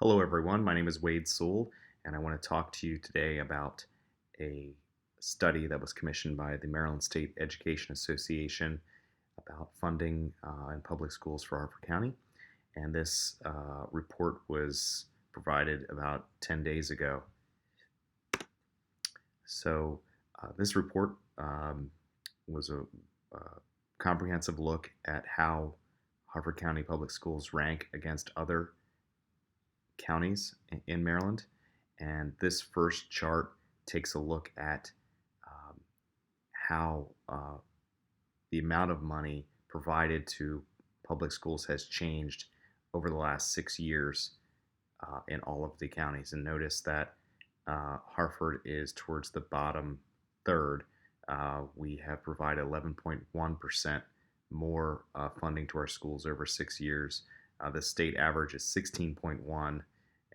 Hello everyone, my name is Wade Sewell and I want to talk to you today about a study that was commissioned by the Maryland State Education Association about funding in public schools for Harford County. And this report was provided about 10 days ago. So this report was a comprehensive look at how Harford County Public Schools rank against other counties in Maryland. And this first chart takes a look at how the amount of money provided to public schools has changed over the last 6 years in all of the counties. And notice that Harford is towards the bottom third. We have provided 11.1% more funding to our schools over 6 years. The state average is 16.1,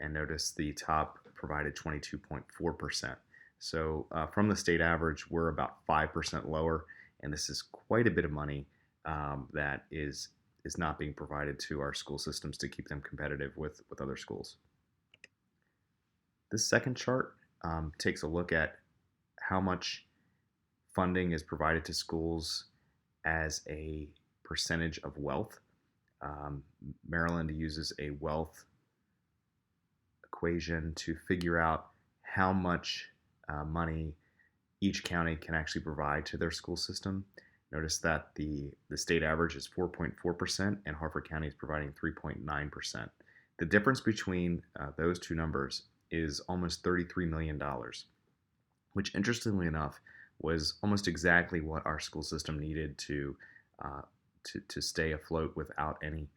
and notice the top provided 22.4%. So from the state average, we're about 5% lower, and this is quite a bit of money that is not being provided to our school systems to keep them competitive with other schools. This second chart takes a look at how much funding is provided to schools as a percentage of wealth. Maryland uses a wealth equation to figure out how much money each county can actually provide to their school system. Notice that the state average is 4.4% and Harford County is providing 3.9%. The difference between those two numbers is almost $33 million, which interestingly enough was almost exactly what our school system needed to stay afloat without any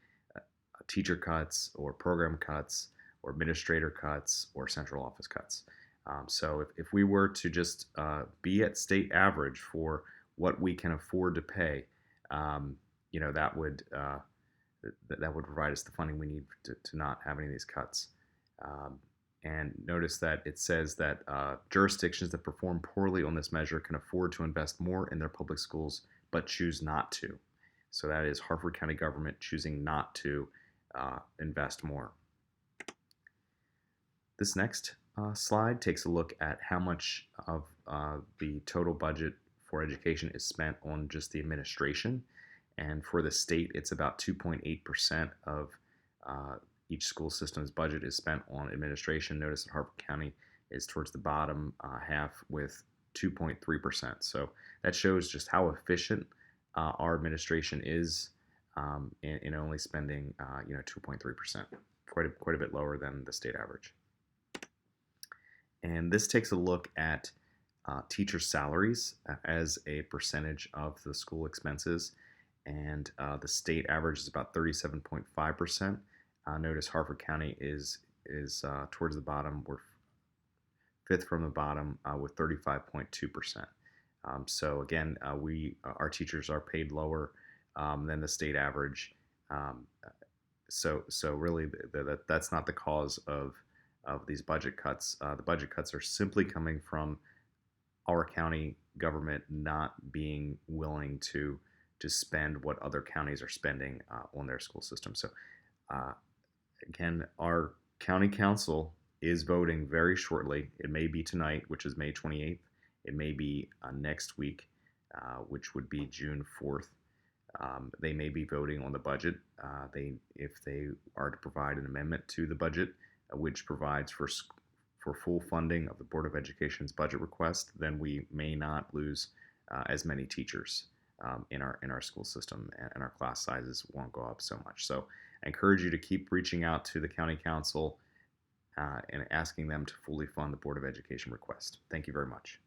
teacher cuts or program cuts or administrator cuts or central office cuts. So if we were to just be at state average for what we can afford to pay, that would provide us the funding we need to not have any of these cuts. And notice that it says that jurisdictions that perform poorly on this measure can afford to invest more in their public schools but choose not to. So that is Harford County government choosing not to invest more. This next slide takes a look at how much of the total budget for education is spent on just the administration. And for the state, it's about 2.8% of each school system's budget is spent on administration. Notice that Harford County is towards the bottom half with 2.3%. So that shows just how efficient our administration is in only spending 2.3%, quite a bit lower than the state average. And this takes a look at teacher salaries as a percentage of the school expenses, and the state average is about 37.5%. Notice Harford County is towards the bottom. We're fifth from the bottom with 35.2%. So again, our teachers are paid lower than the state average. So really, that's not the cause of these budget cuts. The budget cuts are simply coming from our county government not being willing to spend what other counties are spending on their school system. So again, our county council is voting very shortly. It may be tonight, which is May 28th. It may be next week, which would be June 4th. They may be voting on the budget. If they are to provide an amendment to the budget, which provides for full funding of the Board of Education's budget request, then we may not lose as many teachers in our school system, and our class sizes won't go up so much. So I encourage you to keep reaching out to the county council and asking them to fully fund the Board of Education request. Thank you very much.